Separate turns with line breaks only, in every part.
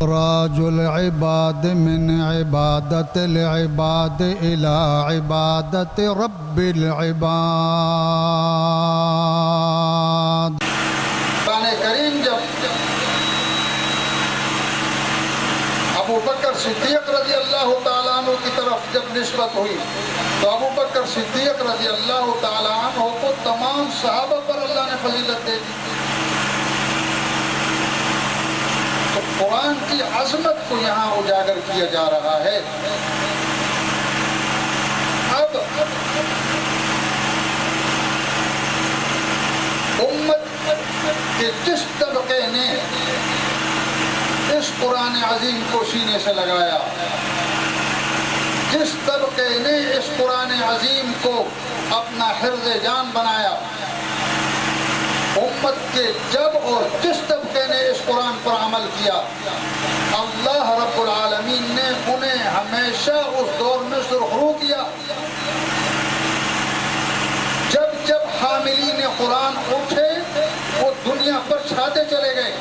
راج العباد من عبادت العباد إلى عبادت رب العباد۔
قرآن کریم جب ابو بکر صدیق رضی اللہ تعالیٰ عنہ کی طرف جب نسبت ہوئی تو ابو بکر صدیق رضی اللہ تعالیٰ عنہ کو تمام صحابہ پر اللہ نے فضیلت دے دی۔ تو قرآن کی عظمت کو یہاں اجاگر کیا جا رہا ہے۔ اب امت کے جس طبقے نے اس قرآن عظیم کو سینے سے لگایا، جس طبقے نے اس قرآن عظیم کو اپنا حرز جان بنایا، امت کے جب اور جس طبقے نے اس قرآن پر عمل کیا، اللہ رب العالمین نے انہیں ہمیشہ اس دور میں سرخرو کیا۔ جب جب حاملین قرآن اٹھے وہ دنیا پر چھاتے چلے گئے۔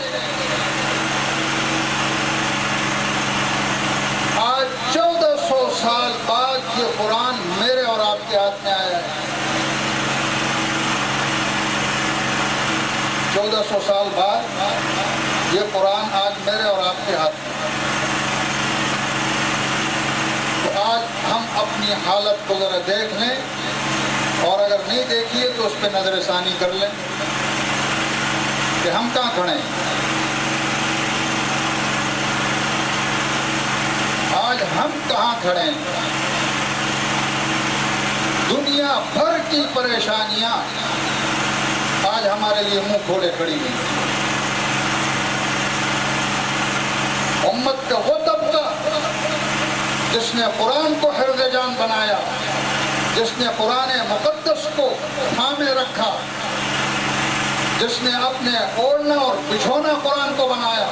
آج 1400 سال بعد یہ قرآن میرے اور آپ کے ہاتھ میں آیا ہے۔ 1400 سال بعد یہ قرآن آج میرے اور آپ کے ہاتھ میں۔ تو آج ہم اپنی حالت کو ذرا دیکھ لیں، اور اگر نہیں دیکھیے تو اس پہ نظر ثانی کر لیں کہ ہم کہاں کھڑے ہیں۔ آج ہم کہاں کھڑے ہیں؟ دنیا بھر کی پریشانیاں آج ہمارے لیے منہ کھولے کھڑی ہوئی۔ امت کا وہ طبقہ جس نے قرآن کو حرز جان بنایا، جس نے قرآن مقدس کو تھامے رکھا، جس نے اپنے اوڑھنا اور بچھونا قرآن کو بنایا،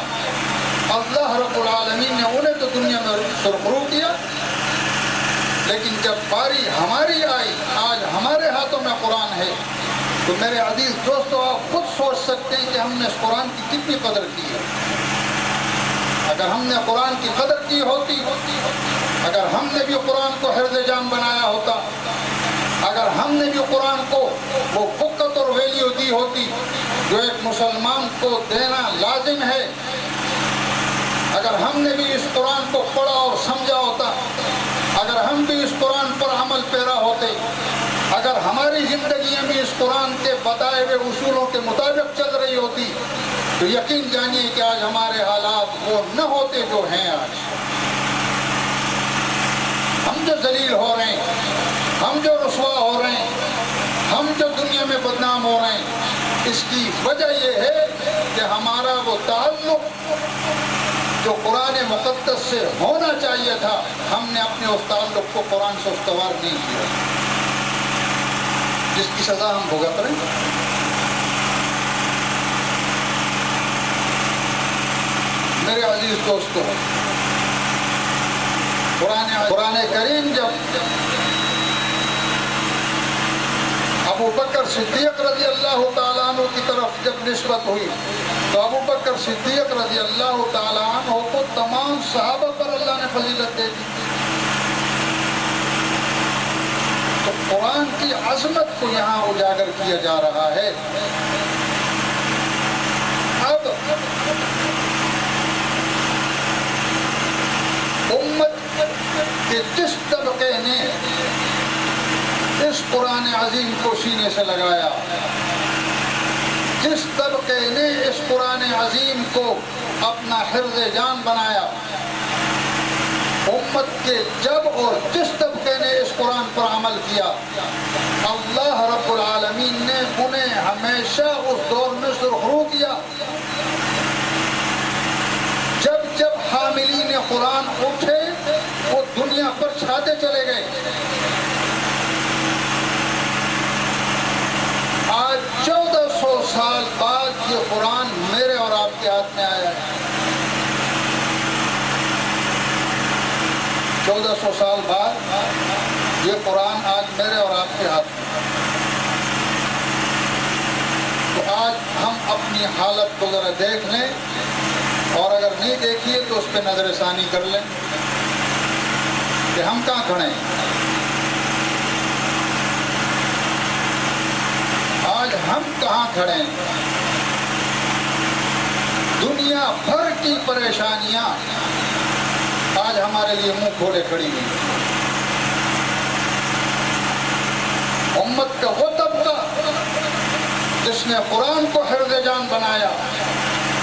اللہ رب العالمین نے انہیں تو دنیا میں سرخرو کیا۔ لیکن جب باری ہماری آئی، آج ہمارے ہاتھوں میں قرآن ہے، تو میرے عزیز دوستو آپ خود سوچ سکتے ہیں کہ ہم نے اس قرآن کی کتنی قدر کی ہے۔ اگر ہم نے قرآن کی قدر کی ہوتی، اگر ہم نے بھی قرآن کو حرز جان بنایا ہوتا، اگر ہم نے بھی قرآن کو وہ وقت اور ویلیو دی ہوتی جو ایک مسلمان کو دینا لازم ہے، اگر ہم نے بھی اس قرآن کو پڑھا اور سمجھا ہوتا، اگر ہم بھی اس قرآن پر عمل پیرا ہوتے، اگر ہماری زندگیاں بھی اس قرآن کے بتائے ہوئے اصولوں کے مطابق چل رہی ہوتی، تو یقین جانیے کہ آج ہمارے حالات وہ نہ ہوتے جو ہیں۔ آج ہم جو ذلیل ہو رہے ہیں، ہم جو رسوا ہو رہے ہیں، ہم جو دنیا میں بدنام ہو رہے ہیں، اس کی وجہ یہ ہے کہ ہمارا وہ تعلق جو قرآن مقدس سے ہونا چاہیے تھا، ہم نے اپنے اس تعلق کو قرآن سے استوار نہیں کیا، جس کی سزا ہم بھگت رہے ہیں۔ میرے عزیز دوستو، قرآن کریم جب ابو بکر صدیق رضی اللہ تعالیٰ عنہ کی طرف جب نسبت ہوئی تو ابو بکر صدیق رضی اللہ تعالیٰ عنہ کو تمام صحابہ پر اللہ نے فضیلت دے دی۔ تو قرآن کی عظمت کو یہاں اجاگر کیا جا رہا ہے۔ اب امت کے جس طبقے نے اس قرآن عظیم کو سینے سے لگایا، جس طبقے نے اس قرآن عظیم کو اپنا حرز جان بنایا، امت کے جب اور جس طبقے نے اس قرآن پر عمل کیا، اللہ رب العالمین نے انہیں ہمیشہ اس دور میں سرخرو کیا۔ جب جب حاملین قرآن اٹھے وہ دنیا پر چھاتے چلے گئے۔ آج 1400 سال بعد یہ قرآن میرے اور آپ کے ہاتھ میں آیا ہے۔ 1400 سال بعد یہ قرآن آج میرے اور آپ کے ہاتھ میں۔ تو آج ہم اپنی حالت کو ذرا دیکھ لیں، اور اگر نہیں دیکھیے تو اس پہ نظر ثانی کر لیں کہ ہم کہاں کھڑے ہیں. آج ہم کہاں کھڑے ہیں. دنیا بھر کی پریشانیاں آج ہمارے لیے منہ کھولے کھڑی ہوئی. امت کا وہ طبقہ جس نے قرآن کو حرز جان بنایا،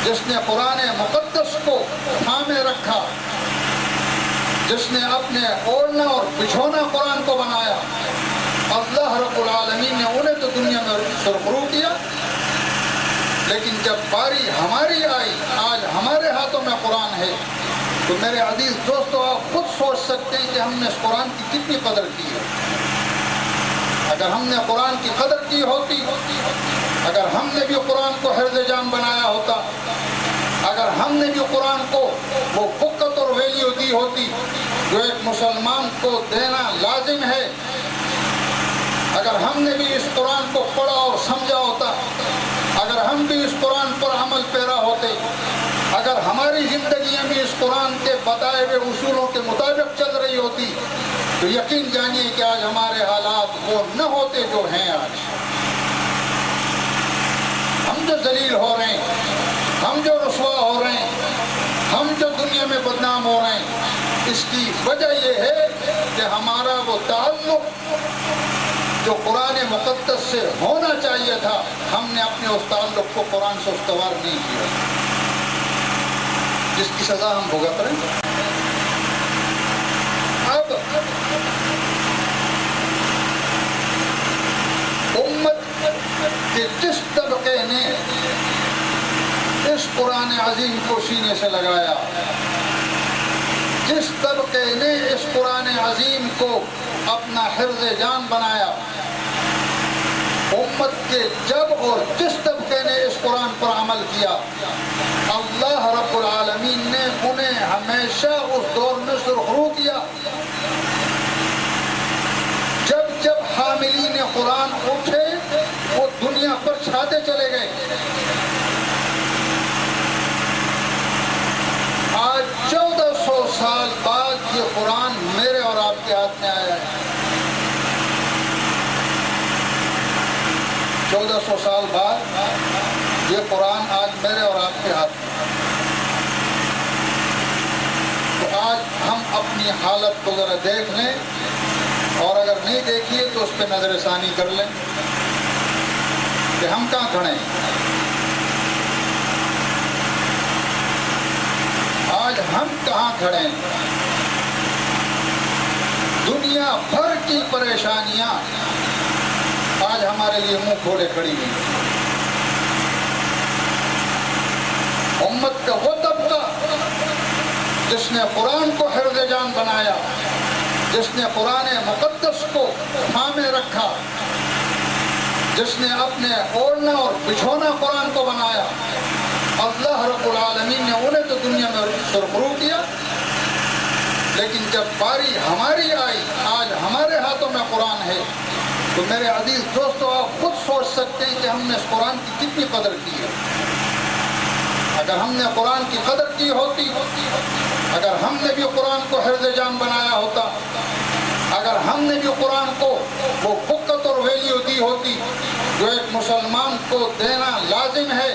جس نے قرآن مقدس کو تھامے رکھا، جس نے اپنے اوڑھنا اور بچھونا قرآن کو بنایا، اللہ رب العالمین نے انہیں تو دنیا میں سرخرو کیا. لیکن جب باری ہماری آئی، آج ہمارے ہاتھوں میں قرآن ہے، تو میرے عزیز دوستو آپ خود سوچ سکتے ہیں کہ ہم نے اس قرآن کی کتنی قدر کی ہے. اگر ہم نے قرآن کی قدر کی ہوتی، اگر ہم نے بھی قرآن کو حرز جان بنایا ہوتا، اگر ہم نے بھی قرآن کو وہ فقت اور ویلیو دی ہوتی جو ایک مسلمان کو دینا لازم ہے، اگر ہم نے بھی اس قرآن کو پڑھا اور سمجھا ہوتا، اگر ہم بھی اس قرآن پر عمل پیرا ہوتے، اگر ہماری زندگیاں بھی اس قرآن کے بتائے ہوئے اصولوں کے مطابق چل رہی ہوتی، تو یقین جانیے کہ آج ہمارے حالات وہ نہ ہوتے جو ہیں. آج ہم جو ذلیل ہو رہے ہیں، ہم جو رسوا ہو رہے ہیں، ہم جو دنیا میں بدنام ہو رہے ہیں، اس کی وجہ یہ ہے کہ ہمارا وہ تعلق جو قرآن مقدس سے ہونا چاہیے تھا، ہم نے اپنے اس تعلق کو قرآن سے استوار نہیں کیا، جس کی سزا ہم بھگت رہے ہیں. اب امت کے جس طبقے نے اس قرآن عظیم کو سینے سے لگایا، جس طبقے نے اس قرآن عظیم کو اپنا حرز جان بنایا، امت کے جب اور جس طبقے نے اس قرآن پر عمل کیا، اللہ رب العالمین نے انہیں ہمیشہ اس دور میں سرخرو کیا. جب جب حاملین قرآن اٹھے وہ دنیا پر چھاتے چلے گئے. آج 1400 سال بعد یہ قرآن میرے اور آپ کے ہاتھ میں آیا ہے. 1400 سال بعد یہ قرآن آج میرے اور آپ کے ہاتھ میں. تو آج ہم اپنی حالت کو ذرا دیکھ لیں، اور اگر نہیں دیکھیے تو اس پہ نظر ثانی کر لیں کہ ہم کہاں کھڑے ہیں. آج ہم کہاں کھڑے ہیں. دنیا بھر کی پریشانیاں آج ہمارے لیے منہ کھولے کھڑی ہوئی. امت کا وہ طبقہ جس نے قرآن کو حرز جان بنایا، جس نے قرآن مقدس کو تھامے رکھا، جس نے اپنے اوڑھنا اور بچھونا قرآن کو بنایا، اللہ رب العالمین نے انہیں تو دنیا میں سرخرو کیا. لیکن جب باری ہماری آئی، آج ہمارے ہاتھوں میں قرآن ہے، تو میرے عزیز دوستو آپ خود سوچ سکتے ہیں کہ ہم نے اس قرآن کی کتنی قدر کی ہے. اگر ہم نے قرآن کی قدر کی ہوتی، اگر ہم نے بھی قرآن کو حرز جان بنایا ہوتا، اگر ہم نے بھی قرآن کو وہ فقت اور ویلیو دی ہوتی جو ایک مسلمان کو دینا لازم ہے،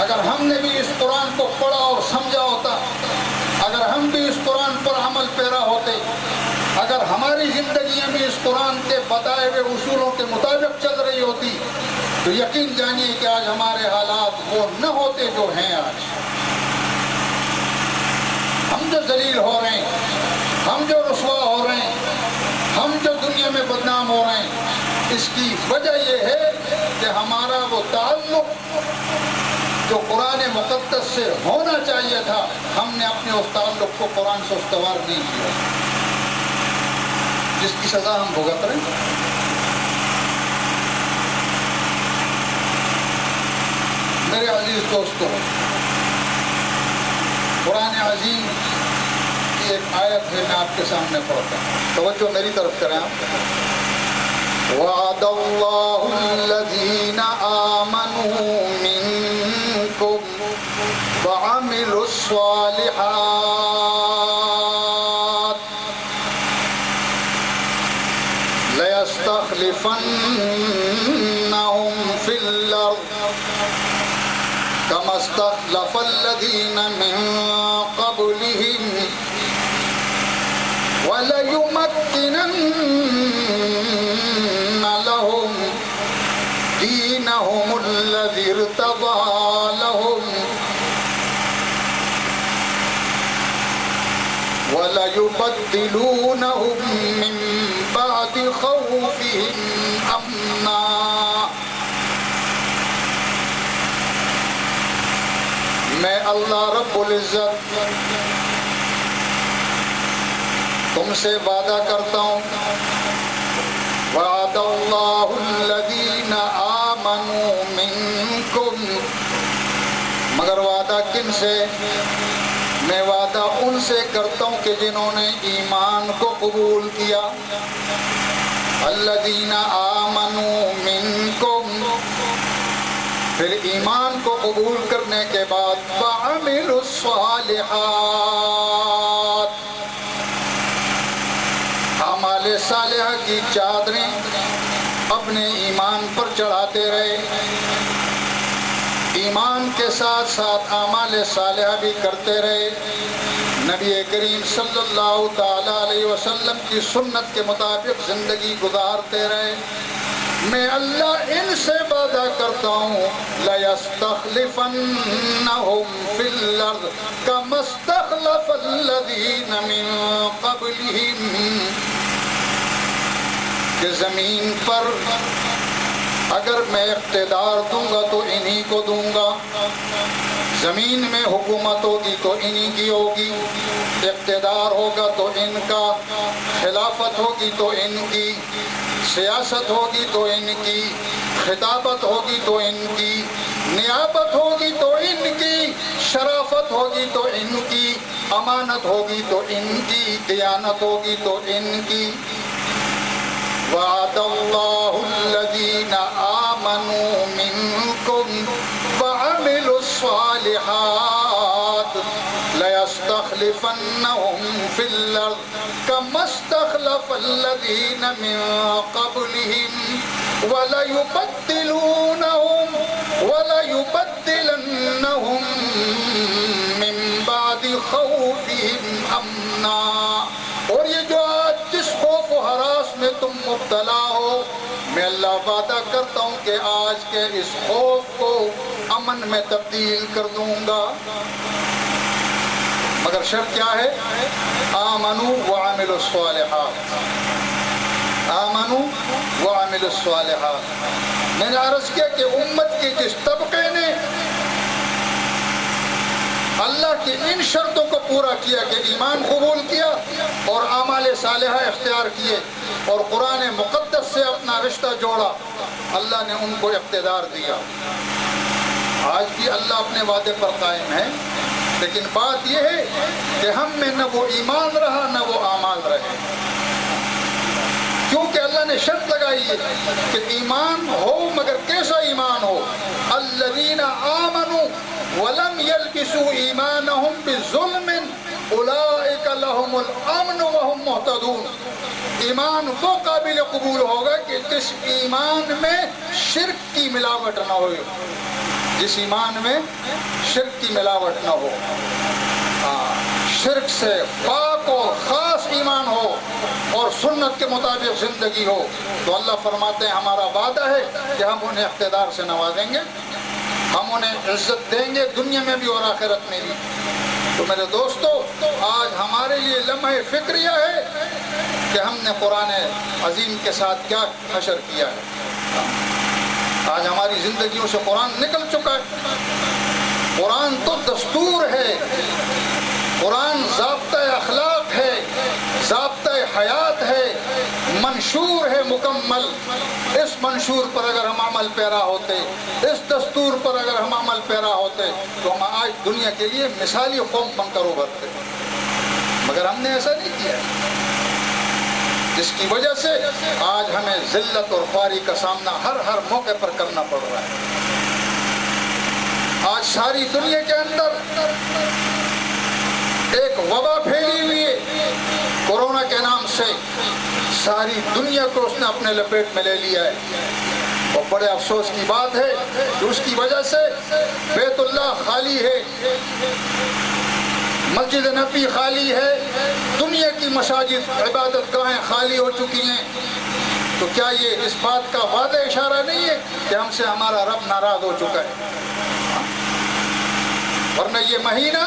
اگر ہم نے بھی اس قرآن کو پڑھا اور سمجھا ہوتا، اگر ہم بھی اس قرآن پر عمل پیرا ہوتے، اگر ہماری زندگیاں بھی اس قرآن کے بتائے ہوئے اصولوں کے مطابق چل رہی ہوتی، تو یقین جانیے کہ آج ہمارے حالات وہ نہ ہوتے جو ہیں. آج ہم جو ذلیل ہو رہے ہیں، ہم جو رسوا ہو رہے ہیں، ہم جو دنیا میں بدنام ہو رہے ہیں، اس کی وجہ یہ ہے کہ ہمارا وہ تعلق جو قرآن مقدس سے ہونا چاہیے تھا، ہم نے اپنے اس تعلق کو قرآن سے استوار نہیں کیا، جس کی سزا ہم بھگت رہے ہیں. میرے عزیز دوستو، قرآن عظیم کی ایک آیت ہے، میں آپ کے سامنے پڑھتا ہوں، توجہ میری طرف کریں آپ. وعد اللہ الذین آمنوا منکم وعملوا وعملوا الصالحات ليستخلفنهم في الأرض كما استخلف الذين من قبلهم وليمكنن لهم دينهم الذي ارتضى لهم وَلَيُبَدِّلُونَهُمْ مِنْ بَعْدِ خَوْفِهِمْ أَمْنًا. میں اللہ رب العزت تم سے وعدہ کرتا ہوں وعد اللہ الذین آمنوا منکم، مگر وعدہ کن سے؟ میں وعدہ ان سے کرتا ہوں کہ جنہوں نے ایمان کو قبول کیا. الذین آمنوا منکم، پھر ایمان کو قبول کرنے کے بعد وعملوا الصالحات، اعمال صالحہ کی چادریں اپنے ایمان پر چڑھاتے رہے، ایمان کے ساتھ ساتھ اعمال صالحہ بھی کرتے رہے، نبی کریم صلی اللہ تعالیٰ علیہ وسلم کی سنت کے مطابق زندگی گزارتے رہے. میں اللہ ان سے وعدہ کرتا ہوں لَيَسْتَخْلِفَنَّهُمْ فِي الْأَرْضِ كَمَا اسْتَخْلَفَ الَّذِينَ مِن قَبْلِهِمْ، کہ زمین پر اگر میں اقتدار دوں گا تو انہی کو دوں گا، زمین میں حکومت ہوگی تو انہی کی ہوگی، اقتدار ہوگا تو ان کا، خلافت ہوگی تو ان کی، سیاست ہوگی تو ان کی، خطابت ہوگی تو ان کی، نیابت ہوگی تو ان کی، شرافت ہوگی تو ان کی، امانت ہوگی تو ان کی، دیانت ہوگی تو ان کی. وعد اللہ الذین آمنوا منکم وعملوا الصالحات لَيَسْتَخْلِفَنَّهُمْ فِي الْأَرْضِ كَمَا اسْتَخْلَفَ الَّذِينَ مِن قَبْلِهِمْ وَلَيُبَدِّلَنَّهُمْ مِن بَعْدِ خَوْفِهِمْ أَمْنًا. اور یہ جو آج جس خوف و ہراس میں تم مبتلا ہو، میں اللہ وعدہ کرتا ہوں کہ آج کے اس خوف کو امن میں تبدیل کر دوں گا. مگر شرط کیا ہے؟ آمنوا وعملوا الصالحات، آمنوا وعملوا الصالحات. میں نے عرض کیا کہ امت کے جس طبقے نے اللہ کی ان شرطوں کو پورا کیا کہ ایمان قبول کیا اور اعمال صالحہ اختیار کیے اور قرآن مقدس سے اپنا رشتہ جوڑا، اللہ نے ان کو اقتدار دیا. آج بھی اللہ اپنے وعدے پر قائم ہے، لیکن بات یہ ہے کہ ہم میں نہ وہ ایمان رہا نہ وہ اعمال رہے، کیونکہ اللہ نے شرط لگائی ہے کہ ایمان ہو، مگر کیسا ایمان ہو؟ الذین آمنوا وَلَمْ يَلْبِسُوا إِيمَانَهُمْ بِظُلْمٍ أُولَئِكَ لَهُمُ الْأَمْنُ وَهُمْ مُهْتَدُونَ. ایمان وہ قابل قبول ہوگا کہ جس ایمان میں شرک کی ملاوٹ نہ ہو، جس ایمان میں شرک کی ملاوٹ نہ ہو، شرک سے پاک و خاص ایمان ہو اور سنت کے مطابق زندگی ہو. تو اللہ فرماتے ہیں ہمارا وعدہ ہے کہ ہم انہیں اقتدار سے نوازیں گے، ہم انہیں عزت دیں گے دنیا میں بھی اور آخرت میں بھی. تو میرے دوستو، آج ہمارے لیے لمحہ فکریہ ہے کہ ہم نے قرآن عظیم کے ساتھ کیا حشر کیا ہے. آج ہماری زندگیوں سے قرآن نکل چکا ہے. قرآن تو دستور ہے، قرآن ضابطہ اخلاق ہے، ضابطہ حیات ہے، منشور ہے مکمل. اس منشور پر اگر ہم عمل پیرا ہوتے، اس دستور پر اگر ہم عمل پیرا ہوتے تو ہم آج دنیا کے لیے مثالی قوم بن کر ابھرتے، مگر ہم نے ایسا نہیں کیا، جس کی وجہ سے آج ہمیں ذلت اور خواری کا سامنا ہر موقع پر کرنا پڑ رہا ہے. آج ساری دنیا کے اندر ایک وبا پھیلی ہوئی ہے کورونا کے نام سے، ساری دنیا کو اس نے اپنے لپیٹ میں لے لیا ہے، اور بڑے افسوس کی بات ہے کہ اس کی وجہ سے بیت اللہ خالی ہے، مسجد نبی خالی ہے، دنیا کی مساجد عبادت گاہیں خالی ہو چکی ہیں۔ تو کیا یہ اس بات کا واضح اشارہ نہیں ہے کہ ہم سے ہمارا رب ناراض ہو چکا ہے؟ ورنہ یہ مہینہ،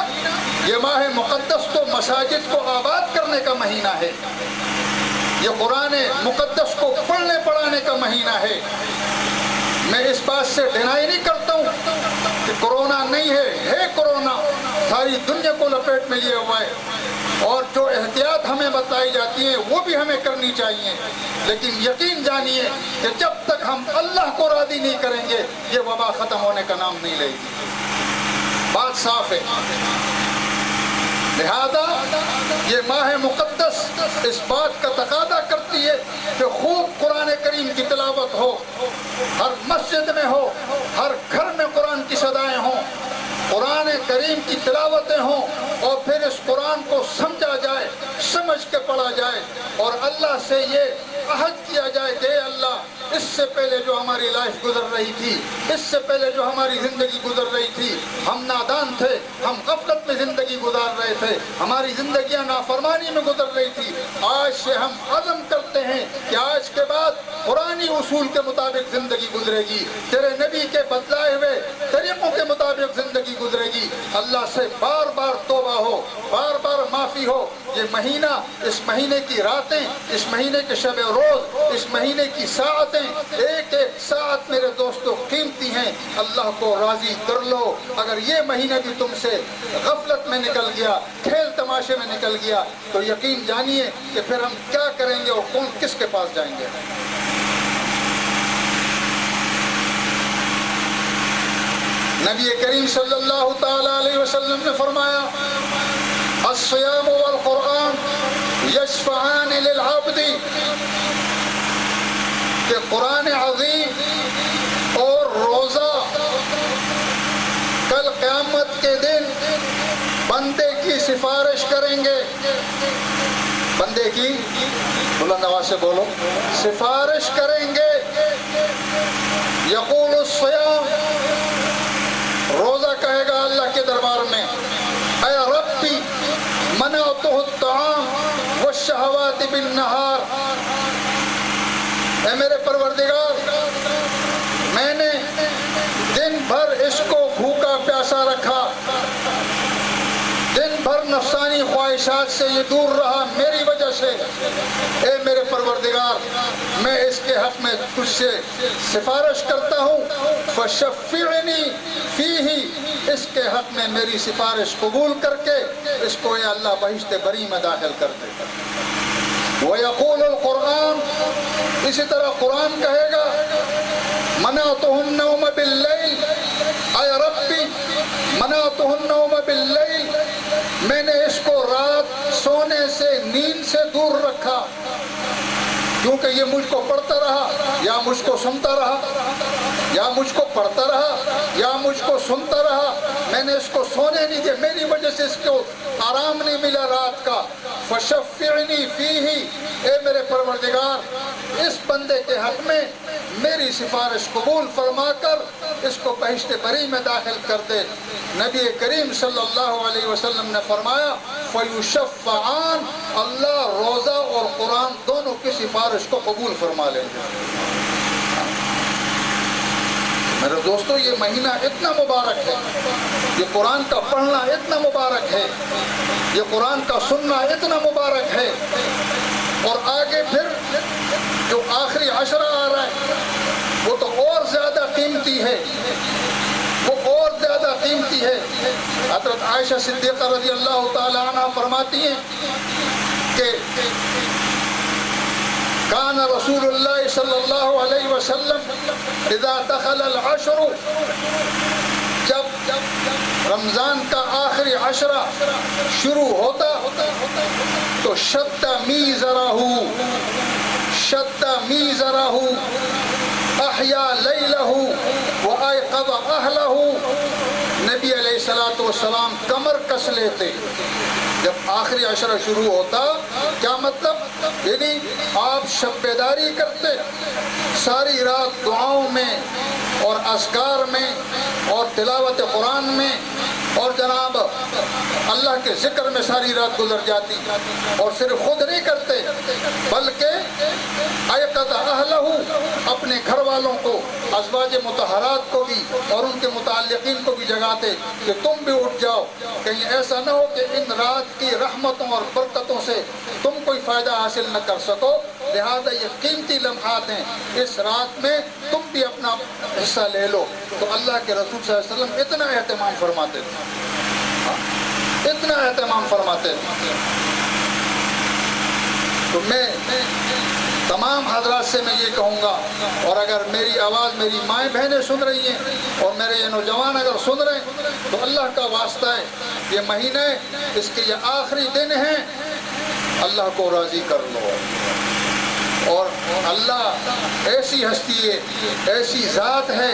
یہ ماہ مقدس تو مساجد کو آباد کرنے کا مہینہ ہے، یہ قرآن مقدس کو پڑھنے پڑھانے کا مہینہ ہے۔ میں اس بات سے ڈینائی نہیں کرتا ہوں کہ کورونا نہیں ہے کورونا، ساری دنیا کو لپیٹ میں لیے ہوا ہے، اور جو احتیاط ہمیں بتائی جاتی ہیں وہ بھی ہمیں کرنی چاہیے، لیکن یقین جانیے کہ جب تک ہم اللہ کو راضی نہیں کریں گے یہ وبا ختم ہونے کا نام نہیں لے گی۔ بات صاف ہے۔ لہذا یہ ماہ مقدس اس بات کا تقاضا کرتی ہے کہ خوب قرآن کریم کی تلاوت ہو، ہر مسجد میں ہو، ہر گھر میں قرآن کی صدائیں ہوں، قرآن کریم کی تلاوتیں ہوں، اور پھر اس قرآن کو سمجھا جائے، سمجھ کے پڑھا جائے، اور اللہ سے یہ عہد کیا جائے کہ اے اللہ، اس سے پہلے جو ہماری لائف گزر رہی تھی، اس سے پہلے جو ہماری زندگی گزر رہی تھی، ہم نادان تھے، ہم غفلت میں زندگی گزار رہے تھے، ہماری زندگیاں نافرمانی میں گزر رہی تھی، آج سے ہم عزم کرتے ہیں کہ آج کے بعد قرآنی اصول کے مطابق زندگی گزرے گی، تیرے نبی کے بتلائے ہوئے طریقوں کے مطابق زندگی گزرے گی۔ اللہ سے بار بار توبہ ہو، بار بار معافی ہو۔ یہ مہینہ، اس مہینے کی راتیں، اس مہینے کے شب روز، اس مہینے کی ساعتیں، ایک ایک ساعت میرے دوستو قیمتی ہیں، اللہ کو راضی کر لو۔ اگر یہ مہینہ بھی تم سے غفلت میں نکل گیا، کھیل تماشے میں نکل گیا، تو یقین جانیے کہ پھر ہم کیا کریں گے اور کون کس کے پاس جائیں گے۔ نبی کریم صلی اللہ تعالی علیہ وسلم نے فرمایا، الصیام والقرآن یشفعان للعبد، کہ قرآن عظیم اور روزہ کل قیامت کے دن بندے کی سفارش کریں گے، بندے کی بلند آواز سے بولو، سفارش کریں گے۔ یقول الصیام، روزہ کہے گا اللہ کے دربار میں، اے ربی منعتہ الطعام والشہوات بالنہار، اے میرے پروردگار، میں نے دن بھر اس کو بھوکا پیاسا رکھا، دن بھر نفسانی خواہشات سے یہ دور رہا میری وجہ سے، اے میرے پروردگار، میں اس کے حق میں تجھ سے سفارش کرتا ہوں، فشفعنی فیہ، اس کے حق میں میری سفارش قبول کر کے اس کو اے اللہ بہشت بری میں داخل کر دے۔ وَيَقُولُ الْقُرْآنُ، اسی طرح قرآن کہے گا، مَنَعْتُهُ النَّوْمَ بِاللَّيْلِ، اے ربی مَنَعْتُهُ النَّوْمَ بِاللَّيْلِ، میں نے اس کو رات سونے سے، نیند سے دور رکھا، کیونکہ یہ مجھ کو پڑھتا رہا یا مجھ کو سنتا رہا، یا مجھ کو پڑھتا رہا یا مجھ کو سنتا رہا، میں نے اس کو سونے نہیں دیا، میری وجہ سے اس کو آرام نہیں ملا رات کا۔ فشفعنی فیہ، اے میرے پروردگار، اس بندے کے حق میں میری سفارش قبول فرما کر اس کو بہشت بری میں داخل کر دے۔ نبی کریم صلی اللہ علیہ وسلم نے فرمایا، فیشفعان، اللہ روزہ اور قرآن دونوں کی سفارش کو قبول فرما لیں گے۔ میرے دوستو، یہ مہینہ اتنا مبارک ہے، یہ قرآن کا پڑھنا اتنا مبارک ہے، یہ قرآن کا سننا اتنا مبارک ہے، اور آگے پھر جو آخری عشرہ آ رہا ہے وہ تو اور زیادہ قیمتی ہے، وہ اور زیادہ قیمتی ہے۔ حضرت عائشہ صدیقہ رضی اللہ تعالی عنہ فرماتی ہیں کہ کان رسول اللہ صلی اللہ علیہ وسلم اذا دخل العشر، جب رمضان کا آخری عشرہ شروع ہوتا تو شد میزرہ، شد میزرہ، احیا لیلہ وایقظ اہلہ، نبی علیہ الصلوۃ والسلام کمر کس لیتے جب آخری عشرہ شروع ہوتا. کیا مطلب؟ یعنی آپ شب بیداری کرتے، ساری رات دعاؤں میں اور اذکار میں اور تلاوت قرآن میں اور جناب اللہ کے ذکر میں ساری رات گزر جاتی. اور صرف خود نہیں کرتے بلکہ ایقظ اہلہ، اپنے گھر والوں کو، ازواج مطہرات کو بھی اور ان کے متعلقین کو بھی جگاتے کہ تم بھی اٹھ جاؤ. کہیں ایسا نہ ہو کہ ان رات کی رحمتوں اور برکتوں سے تم کوئی فائدہ حاصل نہ کر سکو. لہذا یہ قیمتی لمحات ہیں، اس رات میں تم بھی اپنا حصہ لے لو. تو اللہ کے رسول صلی اللہ علیہ وسلم اتنا اہتمام فرماتے تھے، اتنا اہتمام فرماتے تھے. تو میں تمام حضرات سے میں یہ کہوں گا، اور اگر میری آواز میری مائیں بہنیں سن رہی ہیں اور میرے یہ نوجوان اگر سن رہے ہیں تو اللہ کا واسطہ ہے، یہ مہینے اس کے یہ آخری دن ہیں، اللہ کو راضی کر لو. اور اللہ ایسی ہستی ہے، ایسی ذات ہے،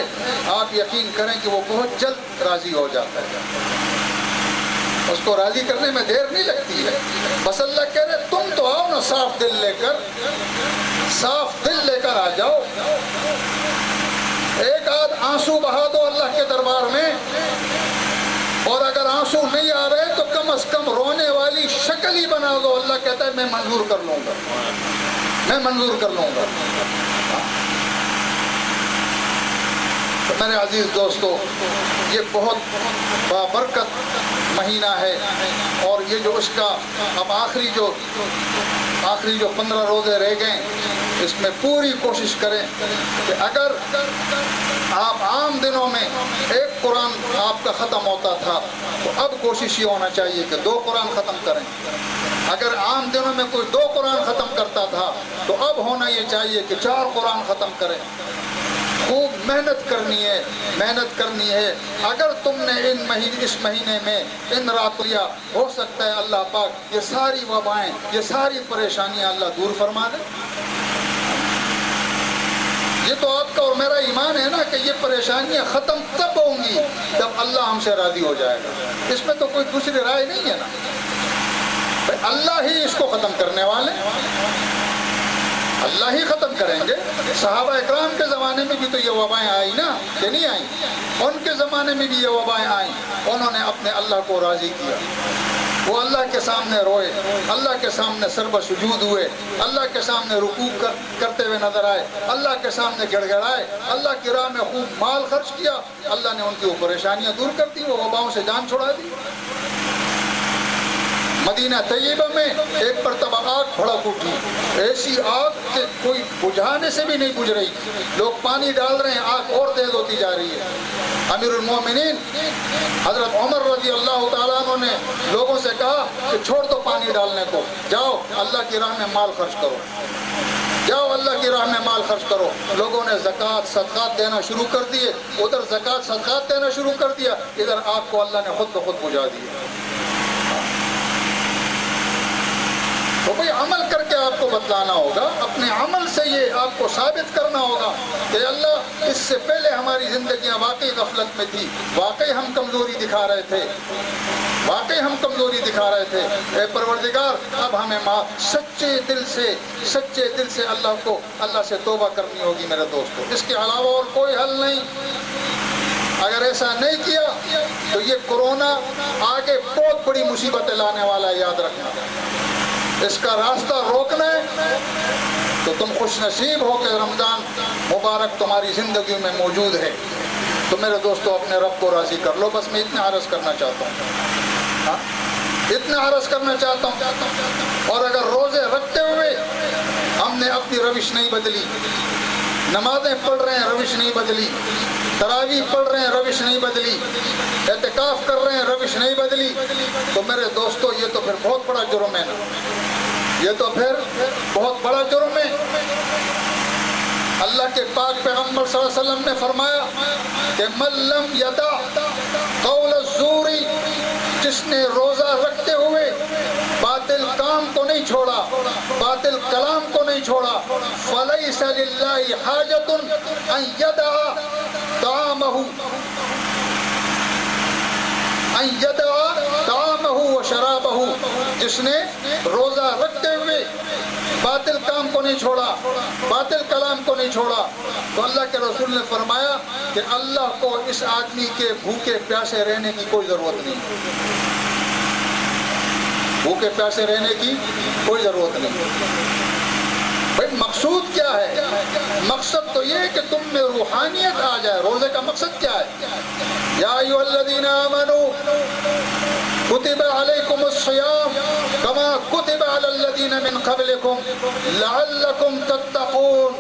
آپ یقین کریں کہ وہ بہت جلد راضی ہو جاتا ہے. اس کو راضی کرنے میں دیر نہیں لگتی ہے. بس اللہ کہہ رہے تم تو آؤ نا صاف دل لے کر، صاف دل لے کر آ جاؤ. ایک آدھ آنسو بہا دو اللہ کے دربار میں، اور اگر آنسو نہیں آ رہے تو کم از کم رونے والی شکل ہی بنا دو. اللہ کہتا ہے میں منظور کر لوں گا، میں منظور کر لوں گا. تو میرے عزیز دوستو، یہ بہت بابرکت مہینہ ہے، اور یہ جو اس کا اب آخری جو 15 روزے رہ گئے، اس میں پوری کوشش کریں کہ اگر آپ عام دنوں میں ایک قرآن آپ کا ختم ہوتا تھا تو اب کوشش یہ ہونا چاہیے کہ 2 قرآن ختم کریں. اگر عام دنوں میں کوئی 2 قرآن ختم کرتا تھا تو اب ہونا یہ چاہیے کہ 4 قرآن ختم کریں. خوب محنت کرنی ہے، محنت کرنی ہے. اگر تم نے اس مہینے میں ان راتوں ہو سکتا ہے اللہ پاک یہ ساری وبائیں، یہ ساری پریشانیاں اللہ دور فرما دے. یہ تو آپ کا اور میرا ایمان ہے نا کہ یہ پریشانیاں ختم تب ہوں گی جب اللہ ہم سے راضی ہو جائے گا. اس میں تو کوئی دوسری رائے نہیں ہے نا، اللہ ہی اس کو ختم کرنے والے، اللہ ہی ختم کریں گے. صحابہ اکرام کے زمانے میں بھی تو یہ وبائیں آئی نا، کہ نہیں آئیں؟ ان کے زمانے میں بھی یہ وبائیں آئیں، انہوں نے اپنے اللہ کو راضی کیا. وہ اللہ کے سامنے روئے، اللہ کے سامنے سربہ سجود ہوئے، اللہ کے سامنے رکوع کرتے ہوئے نظر آئے، اللہ کے سامنے گڑ گڑائے، اللہ کی راہ میں خوب مال خرچ کیا. اللہ نے ان کی وہ پریشانیاں دور کر دی، وہ وباؤں سے جان چھڑا دی. مدینہ طیبہ میں ایک مرتبہ آگ بھڑک اٹھی، ایسی آگ کہ کوئی بجھانے سے بھی نہیں بجھ رہی. لوگ پانی ڈال رہے ہیں، آگ اور تیز ہوتی جا رہی ہے. امیر المومنین حضرت عمر رضی اللہ تعالیٰ عنہ نے لوگوں سے کہا کہ چھوڑ دو پانی ڈالنے کو، جاؤ اللہ کی راہ میں مال خرچ کرو، جاؤ اللہ کی راہ میں مال خرچ کرو. لوگوں نے زکوٰۃ صدقات دینا شروع کر دیے، ادھر زکوٰۃ صدقات دینا شروع کر دیا، ادھر آگ کو اللہ نے خود بخود بجھا دیا. تو کوئی عمل کر کے آپ کو بتلانا ہوگا، اپنے عمل سے یہ آپ کو ثابت کرنا ہوگا کہ اللہ اس سے پہلے ہماری زندگیاں واقعی غفلت میں تھی، واقعی ہم کمزوری دکھا رہے تھے، واقعی ہم کمزوری دکھا رہے تھے. اے پروردگار اب ہمیں سچے دل سے اللہ سے توبہ کرنی ہوگی میرے دوستو. اس کے علاوہ اور کوئی حل نہیں. اگر ایسا نہیں کیا تو یہ کورونا آگے بہت بڑی مصیبتیں لانے والا ہے، یاد رکھنا. اس کا راستہ روکنا ہے تو تم خوش نصیب ہو کہ رمضان مبارک تمہاری زندگی میں موجود ہے. تو میرے دوستو اپنے رب کو راضی کر لو. بس میں اتنا عرض کرنا چاہتا ہوں، اتنا عرض کرنا چاہتا ہوں. اور اگر روزے رکھتے ہوئے ہم نے اپنی روش نہیں بدلی، نمازیں پڑھ رہے ہیں روش نہیں بدلی، تراویح پڑھ رہے ہیں روش نہیں بدلی، اعتکاف کر رہے ہیں روش نہیں بدلی، تو میرے دوستو یہ تو پھر بہت بڑا جرم ہے نا، یہ تو پھر بہت بڑا جرم ہے. اللہ کے پاک پیغمبر صلی اللہ علیہ وسلم نے فرمایا کہ من لم یدع قول الزور، جس نے روزہ رکھتے ہوئے باطل کام کو نہیں چھوڑا، باطل کلام کو نہیں چھوڑا، فلیس للہ حاجۃ ان یدع طعامہ، ان یدع طعامہ و شرابہ، جس نے روزہ رکھتے ہوئے باطل کام کو نہیں چھوڑا، باطل کلام کو نہیں چھوڑا، تو اللہ کے رسول نے فرمایا کہ اللہ کو اس آدمی کے بھوکے پیاسے رہنے کی کوئی ضرورت نہیں، بھوکے پیاسے رہنے کی کوئی ضرورت نہیں۔ بھائی مقصود کیا ہے؟ مقصد تو یہ ہے کہ تم میں روحانیت آ جائے۔ روزے کا مقصد کیا ہے؟ یا ایھا الذین آمنوا کتب علیکم الصیام کما کتب علی الذین من قبلکم لعلکم تتقون،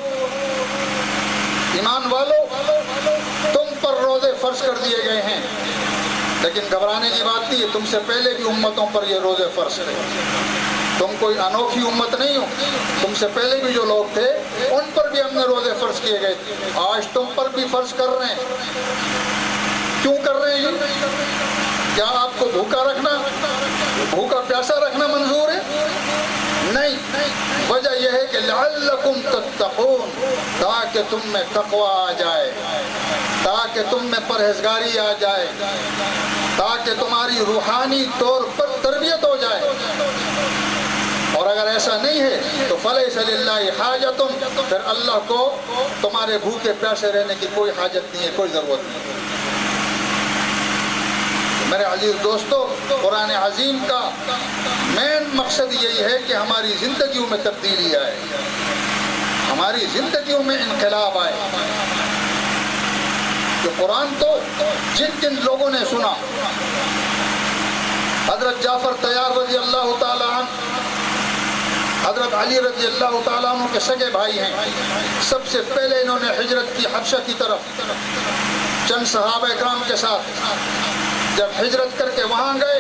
ایمان والو تم پر روزے فرض کر دیے گئے ہیں، لیکن گھبرانے کی بات نہیں ہے، تم سے پہلے بھی امتوں پر یہ روزے فرض تھے، تم کوئی انوکھی امت نہیں ہو، تم سے پہلے بھی جو لوگ تھے ان پر بھی ہم نے روزے فرض کیے گئے تھے، آج تم پر بھی فرض کر رہے ہیں۔ کیوں کر رہے ہیں؟ کیا آپ کو بھوکا رکھنا، بھوکا پیاسا رکھنا منظور ہے؟ نہیں، وجہ یہ ہے کہ لعلکم تتقون، تاکہ تم میں تقوی آ جائے، تاکہ تم میں پرہیزگاری آ جائے، تاکہ تمہاری روحانی طور پر تربیت ہو جائے۔ اور اگر ایسا نہیں ہے تو فلیس للہ حاجۃ، پھر اللہ کو تمہارے بھوکے پیاسے رہنے کی کوئی حاجت نہیں ہے، کوئی ضرورت نہیں۔ میرے عزیز دوستو، قرآن عظیم کا مین مقصد یہی ہے کہ ہماری زندگیوں میں تبدیلی آئے، ہماری زندگیوں میں انقلاب آئے۔ کہ قرآن تو جن جن لوگوں نے سنا، حضرت جعفر طیار رضی اللہ تعالی عنہ، حضرت علی رضی اللہ تعالیٰ عنہ کے سگے بھائی ہیں، سب سے پہلے انہوں نے ہجرت کی حبشہ کی طرف چند صحابہ اکرام کے ساتھ۔ جب ہجرت کر کے وہاں گئے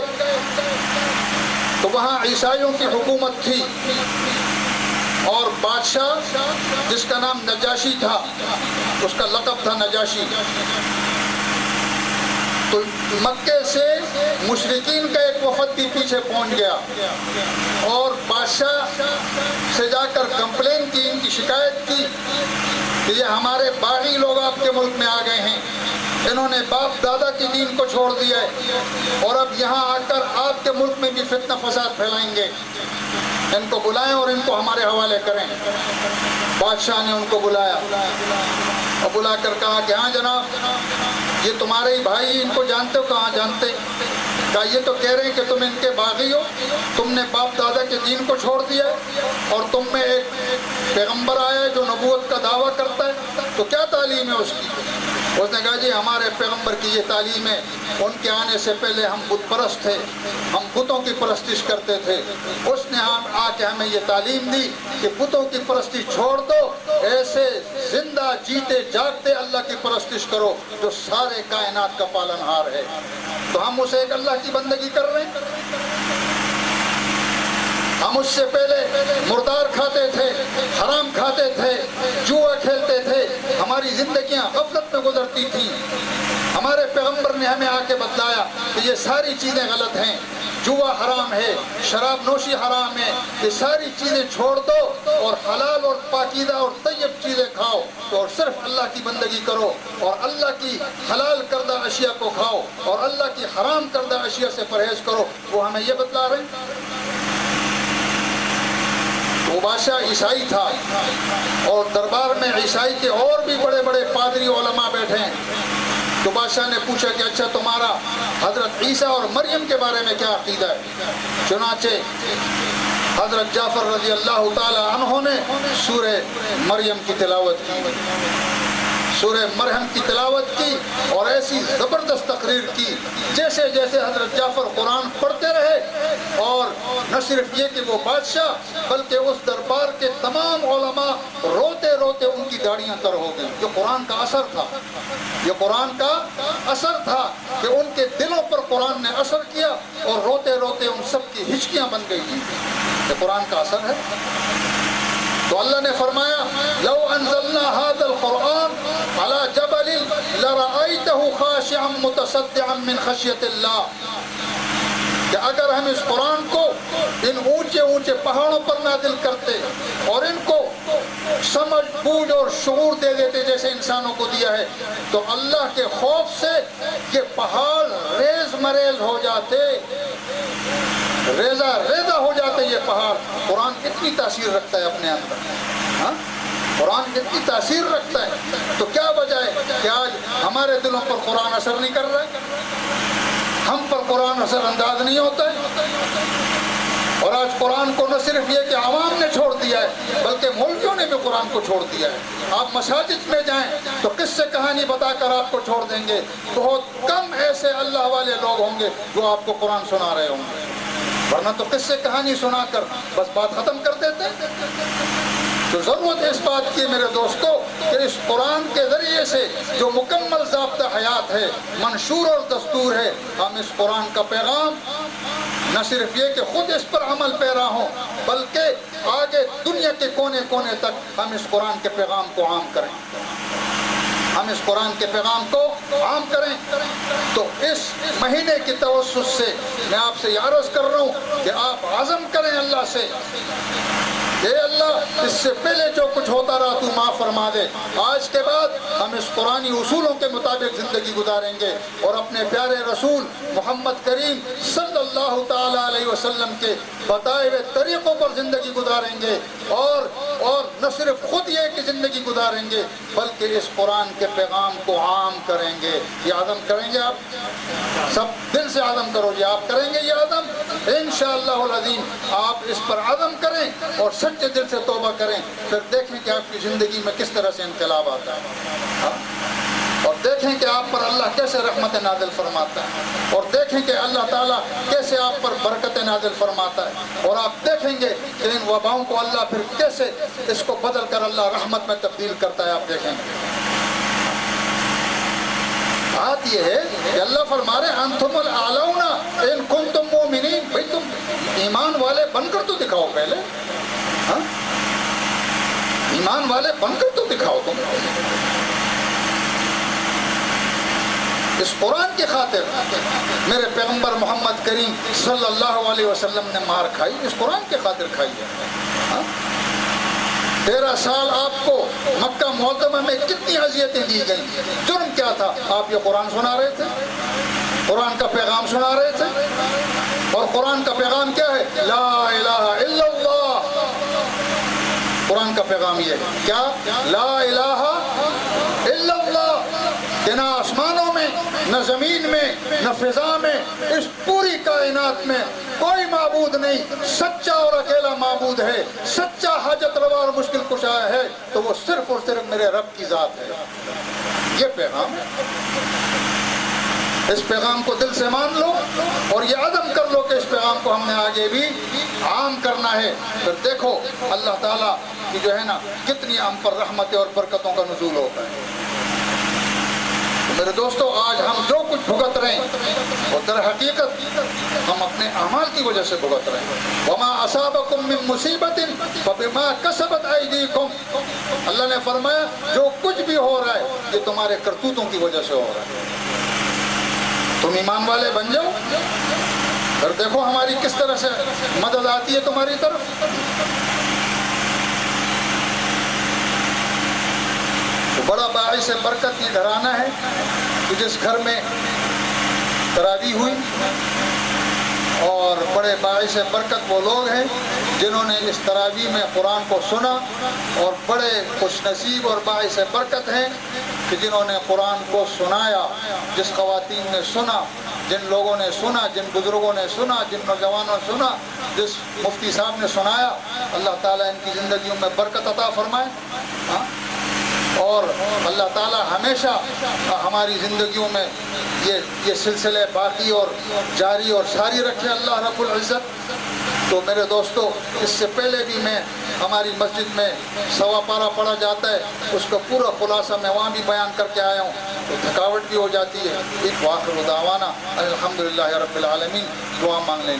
تو وہاں عیسائیوں کی حکومت تھی، اور بادشاہ جس کا نام نجاشی تھا، اس کا لقب تھا نجاشی۔ تو مکے سے مشرکین کا ایک وفد بھی پیچھے پہنچ گیا اور بادشاہ سے جا کر کمپلین کی، ان کی شکایت کی کہ یہ ہمارے باغی لوگ آپ کے ملک میں آ گئے ہیں، انہوں نے باپ دادا کی دین کو چھوڑ دیا ہے اور اب یہاں آ کر آپ کے ملک میں بھی فتنہ فساد پھیلائیں گے، ان کو بلائیں اور ان کو ہمارے حوالے کریں۔ بادشاہ نے ان کو بلایا اور بلا کر کہا کہ ہاں جناب، یہ تمہارے ہی بھائی، ان کو جانتے ہو؟ کہاں جانتے؟ کہا یہ تو کہہ رہے ہیں کہ تم ان کے باغی ہو، تم نے باپ دادا کے دین کو چھوڑ دیا ہے اور تم میں ایک پیغمبر آیا ہے جو نبوت کا دعویٰ کرتا ہے، تو کیا تعلیم ہے اس کی؟ اس نے کہا جی ہمارے پیغمبر کی یہ تعلیم ہے، ان کے آنے سے پہلے ہم بت پرست تھے، ہم بتوں کی پرستش کرتے تھے، اس نے آ کے ہمیں یہ تعلیم دی کہ بتوں کی پرستش چھوڑ دو، ایسے زندہ جیتے جاگتے اللہ کی پرستش کرو جو سارے کائنات کا پالن ہار ہے۔ تو ہم اسے ایک اللہ کی بندگی کر رہے ہیں۔ ہم اس سے پہلے مردار کھاتے تھے، حرام کھاتے تھے، جوا کھیلتے تھے، ہماری زندگیاں غفلت میں گزرتی تھیں۔ ہمارے پیغمبر نے ہمیں آ کے بتلایا کہ یہ ساری چیزیں غلط ہیں، جوا حرام ہے، شراب نوشی حرام ہے، یہ ساری چیزیں چھوڑ دو اور حلال اور پاکیزہ اور طیب چیزیں کھاؤ اور صرف اللہ کی بندگی کرو اور اللہ کی حلال کردہ اشیاء کو کھاؤ اور اللہ کی حرام کردہ اشیاء سے پرہیز کرو۔ وہ ہمیں یہ بتلا رہے ہیں۔ وہ بادشاہ عیسائی تھا اور دربار میں عیسائی کے اور بھی بڑے بڑے پادری علماء بیٹھے ہیں۔ تو بادشاہ نے پوچھا کہ اچھا تمہارا حضرت عیسیٰ اور مریم کے بارے میں کیا عقیدہ ہے؟ چنانچہ حضرت جعفر رضی اللہ تعالی عنہ نے سورہ مریم کی تلاوت کی، سورہ مریم کی تلاوت کی اور ایسی زبردست تقریر کی جیسے جیسے حضرت جعفر قرآن پڑھتے رہے، اور نہ صرف یہ کہ وہ بادشاہ بلکہ اس دربار کے تمام علماء روتے روتے ان کی داڑیاں تر ہو گئیں۔ یہ قرآن کا اثر تھا، یہ قرآن کا اثر تھا کہ ان کے دلوں پر قرآن نے اثر کیا اور روتے روتے ان سب کی ہچکیاں بن گئی ہیں۔ یہ قرآن کا اثر ہے۔ تو اللہ نے فرمایا لو انزلنا هذا القرآن على جبل لرأيته خاشعا متصدعا من خشية الله، کہ اگر ہم اس قرآن کو ان اونچے اونچے پہاڑوں پر نازل کرتے اور ان کو سمجھ بوجھ اور شعور دے دیتے جیسے انسانوں کو دیا ہے، تو اللہ کے خوف سے یہ پہاڑ ریز مریز ہو جاتے، ریزہ ریزہ ہو جاتے یہ پہاڑ۔ قرآن کتنی تاثیر رکھتا ہے اپنے اندر، ہاں قرآن کتنی تاثیر رکھتا ہے۔ تو کیا وجہ ہے کہ آج ہمارے دلوں پر قرآن اثر نہیں کر رہا ہے، ہم پر قرآن اثر انداز نہیں ہوتا ہے؟ اور آج قرآن کو نہ صرف یہ کہ عوام نے چھوڑ دیا ہے بلکہ مولویوں نے بھی قرآن کو چھوڑ دیا ہے۔ آپ مساجد میں جائیں تو قصے کہانی بتا کر آپ کو چھوڑ دیں گے، بہت کم ایسے اللہ والے لوگ ہوں گے جو آپ کو قرآن سنا رہے ہوں گے، ورنہ تو قصے کہانی سنا کر بس بات ختم کر دیتے ہیں۔ تو ضرورت اس بات کی میرے دوستو کہ اس قرآن کے ذریعے سے جو مکمل ضابطہ حیات ہے، منشور اور دستور ہے، ہم اس قرآن کا پیغام نہ صرف یہ کہ خود اس پر عمل پیرا ہوں بلکہ آگے دنیا کے کونے کونے تک ہم اس قرآن کے پیغام کو عام کریں، ہم اس قرآن کے پیغام کو عام کریں۔ تو اس مہینے کی توسط سے میں آپ سے یہ عرض کر رہا ہوں کہ آپ عزم کریں اللہ سے، اے اللہ اس سے پہلے جو کچھ ہوتا رہا تو معاف فرما دے، آج کے بعد ہم اس قرآنی اصولوں کے مطابق زندگی گزاریں گے اور اپنے پیارے رسول محمد کریم صلی اللہ تعالی علیہ وسلم کے بتائے ہوئے طریقوں پر زندگی گزاریں گے، اور نہ صرف خود یہ کہ زندگی گزاریں گے بلکہ اس قرآن کے پیغام کو عام کریں گے۔ یہ عزم کریں گے آپ سب دل سے عزم کرو جی، آپ کریں گے یہ عزم انشاءاللہ العظیم۔ آپ اس پر عزم کریں اور سچے دل سے توبہ کریں، پھر دیکھیں کہ آپ کی زندگی میں کس طرح سے انقلاب آتا ہے، اور دیکھیں کہ آپ پر اللہ کیسے رحمت نازل فرماتا ہے، اور دیکھیں کہ اللہ تعالیٰ کیسے آپ پر برکت نازل فرماتا ہے، اور آپ دیکھیں گے کہ ان وباؤں کو اللہ پھر کیسے اس کو بدل کر اللہ رحمت میں تبدیل کرتا ہے، آپ دیکھیں گے۔ بات یہ ہے کہ اللہ فرما رہے انتم الاعلون ان کنتم مؤمنین، بھئی تم ایمان والے بن کر تو دکھاؤ پہلے، ہاں ایمان والے بن کر تو دکھاؤ تم۔ اس قرآن کی خاطر میرے پیغمبر محمد کریم صلی اللہ علیہ وسلم نے مار کھائی، اس قرآن کی خاطر کھائی ہے۔ 13 سال آپ کو مکہ معظمہ میں کتنی اذیتیں دی گئیں، جرم کیا تھا؟ آپ یہ قرآن سنا رہے تھے، قرآن کا پیغام سنا رہے تھے، اور قرآن کا پیغام کیا ہے؟ لا الہ الا اللہ۔ قرآن کا پیغام یہ ہے کیا؟ لا الہ الا اللہ، کہ نہ آسمانوں میں نہ زمین میں نہ فضا میں اس پوری کائنات میں کوئی معبود نہیں، سچا اور اکیلا معبود ہے، سچا حاجت روا اور مشکل کشا ہے تو وہ صرف اور صرف میرے رب کی ذات ہے۔ یہ پیغام ہے، اس پیغام کو دل سے مان لو اور یہ عزم کر لو کہ اس پیغام کو ہم نے آگے بھی عام کرنا ہے، پھر دیکھو اللہ تعالیٰ کی جو ہے نا کتنی ہم پر رحمتیں اور برکتوں کا نزول ہوتا ہے۔ میرے دوستو آج ہم جو کچھ بھگت رہے ہیں وہ در حقیقت ہم اپنے اعمال کی وجہ سے بھگت رہے ہیں۔ وما اصابکم من مصیبت فبما کسبت ایدیکم، اللہ نے فرمایا جو کچھ بھی ہو رہا ہے یہ تمہارے کرتوتوں کی وجہ سے ہو رہا ہے۔ تم ایمان والے بن جاؤ، پھر دیکھو ہماری کس طرح سے مدد آتی ہے تمہاری طرف۔ بڑا باعث برکت یہ گھرانہ ہے کہ جس گھر میں تراویح ہوئی، اور بڑے باعث برکت وہ لوگ ہیں جنہوں نے اس تراویح میں قرآن کو سنا، اور بڑے خوش نصیب اور باعث برکت ہیں کہ جنہوں نے قرآن کو سنایا۔ جس خواتین نے سنا، جن لوگوں نے سنا، جن بزرگوں نے سنا، جن نوجوانوں نے سنا، جس مفتی صاحب نے سنایا، اللہ تعالیٰ ان کی زندگیوں میں برکت عطا فرمائے، اور اللہ تعالیٰ ہمیشہ ہماری زندگیوں میں یہ سلسلے باقی اور جاری اور ساری رکھے اللہ رب العزت۔ تو میرے دوستو اس سے پہلے بھی میں ہماری مسجد میں سوا پارہ پڑھا جاتا ہے، اس کا پورا خلاصہ میں وہاں بھی بیان کر کے آیا ہوں، تو تھکاوٹ بھی ہو جاتی ہے۔ وآخر دعوانا الحمدللہ رب العالمین، دعا مانگ لیں گے۔